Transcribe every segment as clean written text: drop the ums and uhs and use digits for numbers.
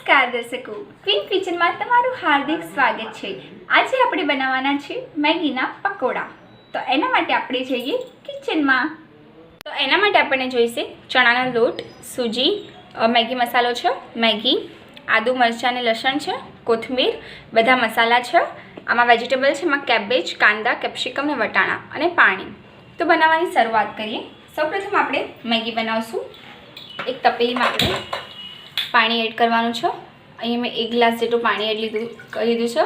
નમસ્કાર દર્શકો, ક્વીન કિચનમાં તમારું હાર્દિક સ્વાગત છે। આજે આપણે બનાવવાના છે મેગીના પકોડા। તો એના માટે આપણે જઈએ કિચનમાં। તો એના માટે આપણને જોઈશે ચણાનો લોટ, સૂજી, મેગી મસાલો છે, મેગી, આદુ મરચાં અને લસણ છે, કોથમીર, બધા મસાલા છે, આમાં વેજીટેબલ છે, એમાં કેબેજ, કાંદા, કેપ્સિકમ અને વટાણા અને પાણી। તો બનાવવાની શરૂઆત કરીએ। સૌપ્રથમ આપણે મેગી બનાવશું। એક તપેલીમાં આપણે પાણી એડ કરવાનું છે। અહીં મેં 1 ગ્લાસ જેટલું પાણી એડ લીધું છે।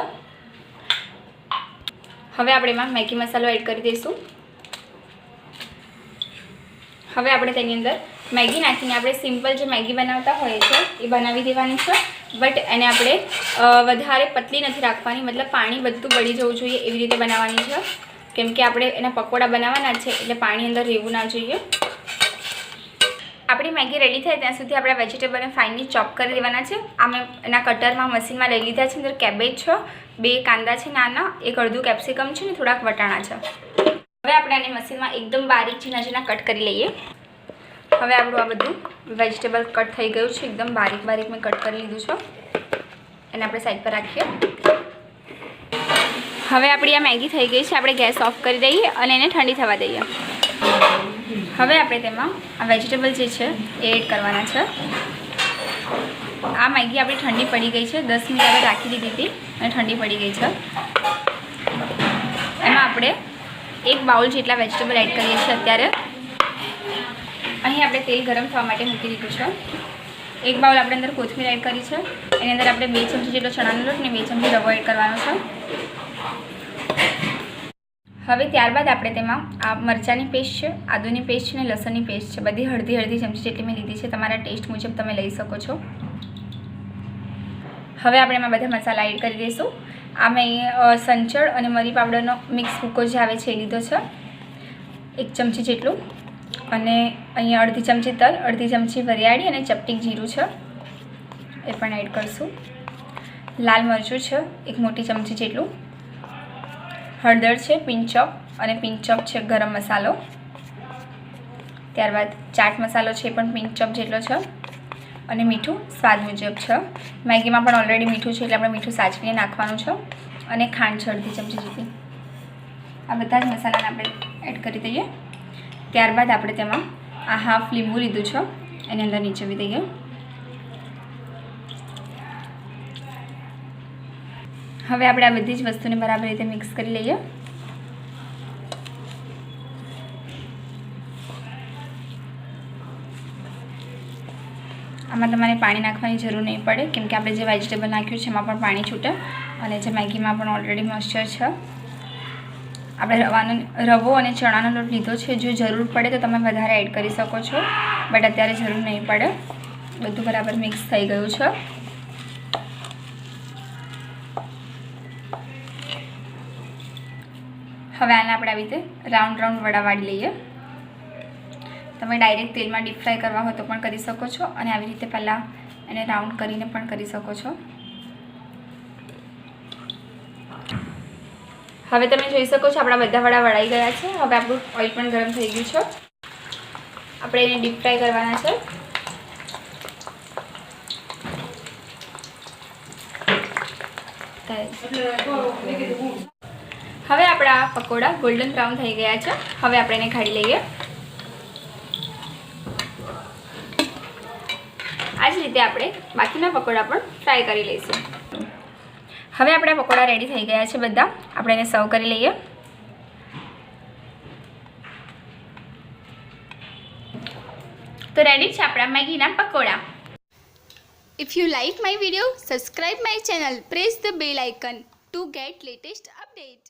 હવે આપણે એમાં મેગી મસાલો એડ કરી દઈશું। હવે આપણે તેની અંદર મેગી નાખીને આપણે સિમ્પલ જે મેગી બનાવતા હોઈએ છે એ બનાવી દેવાની છે, બટ એને આપણે વધારે પતલી નથી રાખવાની, મતલબ પાણી બધું બળી જવું જોઈએ એવી રીતે બનાવવાની છે, કેમ કે આપણે એના પકોડા બનાવવાના છે એટલે પાણી અંદર રહેવું ના જોઈએ। આપણી મેગી રેડી થાય ત્યાં સુધી આપણે વેજીટેબલને ફાઇનલી ચોપ કરી દેવાના છે। આ મેં એના કટરમાં મશીનમાં લઈ લીધા છે। અંદર કેબેજ છે, 2 કાંદા છે નાના, 1 અડધું કેપ્સિકમ છે ને થોડાક વટાણા છે। હવે આપણે આને મશીનમાં એકદમ બારીક ઝીણા કટ કરી લઈએ। હવે આપણું આ બધું વેજીટેબલ કટ થઈ ગયું છે, એકદમ બારીક મેં કટ કરી લીધું છે। એને આપણે સાઈડ પર રાખીએ। હવે આપણી આ મેગી થઈ ગઈ છે, આપણે ગેસ ઓફ કરી દઈએ અને એને ઠંડી થવા દઈએ। હવે આપણે તેમાં આ વેજીટેબલ જે છે એ એડ કરવાના છે। આ મેગી આપણી ઠંડી પડી ગઈ છે, 10 મિનિટ આપણે રાખી દીધી હતી અને ઠંડી પડી ગઈ છે। એમાં આપણે 1 બાઉલ જેટલા વેજીટેબલ એડ કરીએ છીએ। અત્યારે અહીં આપણે તેલ ગરમ થવા માટે મૂકી દીધું છે। 1 બાઉલ આપણે અંદર કોથમીર એડ કરી છે। એની અંદર આપણે 2 ચમચી જેટલો ચણાનો લોટ અને 2 ચમચી રવો એડ કરવાનો છે। હવે ત્યારબાદ આપણે તેમાં આ મરચાંની પેસ્ટ છે, આદુની પેસ્ટ છે અને લસણની પેસ્ટ છે, બધી અડધી ચમચી જેટલી મેં લીધી છે। તમારા ટેસ્ટ મુજબ તમે લઈ શકો છો। હવે આપણે એમાં બધા મસાલા એડ કરી દઈશું। આ મેં સંચળ અને મરી પાવડરનો મિક્સ ભૂકો જે આવે છે એ લીધો છે, 1 ચમચી જેટલું, અને અહીંયા અડધી ચમચી તલ, અડધી ચમચી વરિયાળી અને ચપટીક જીરું છે, એ પણ એડ કરીશું। લાલ મરચું છે 1 મોટી ચમચી જેટલું, હળદર છે પિંચ ઓફ, અને પિંચ ઓફ છે ગરમ મસાલો। ત્યારબાદ ચાટ મસાલો છે પણ પિંચ ઓફ જેટલો છે, અને મીઠું સ્વાદ મુજબ છે। મેગીમાં પણ ઓલરેડી મીઠું છે એટલે આપણે મીઠું સાચવીને નાખવાનું છે, અને ખાંડ છે અડધી ચમચી જેટલી। આ બધા જ મસાલાને આપણે એડ કરી દઈએ। ત્યારબાદ આપણે તેમાં આ હાફ લીંબુ લીધું છે એની અંદર નીચોવી દઈએ। હવે આપણે આ બધી જ વસ્તુને બરાબર રીતે મિક્સ કરી લઈએ। આમાં તમારે પાણી નાખવાની જરૂર નહીં પડે, કેમ કે આપણે જે વેજીટેબલ નાખ્યું છે એમાં પણ પાણી છૂટે, અને જે મેગીમાં પણ ઓલરેડી મોઇસ્ચર છે। આપણે રવો અને ચણાનો લોટ લીધો છે, જો જરૂર પડે તો તમે વધારે એડ કરી શકો છો, બટ અત્યારે જરૂર નહીં પડે। બધું બરાબર મિક્સ થઈ ગયું છે। હવે આને આપણે આવી રીતે રાઉન્ડ વડા વાળી લઈએ। તમે ડાયરેક્ટ તેલમાં ડીપ ફ્રાય કરવા હોય તો પણ કરી શકો છો, અને આવી રીતે પહેલાં એને રાઉન્ડ કરીને પણ કરી શકો છો। હવે તમે જોઈ શકો છો આપણા બધા વડા વળાઈ ગયા છે। હવે આપણું ઓઇલ પણ ગરમ થઈ ગયું છે, આપણે એને ડીપ ફ્રાય કરવાના છે। હવે આપણા પકોડા ગોલ્ડન બ્રાઉન થઈ ગયા છે। હવે આપણે એને કાઢી લઈએ। આ જ રીતે આપણે બાકીના પકોડા પણ ફ્રાય કરી લઈશું। હવે આપણા પકોડા રેડી થઈ ગયા છે બધા, આપણે એને સર્વ કરી લઈએ। તો રેડી છે આપણા મેગીના pakoda. If you like my video, subscribe my channel, press the bell icon to get latest update.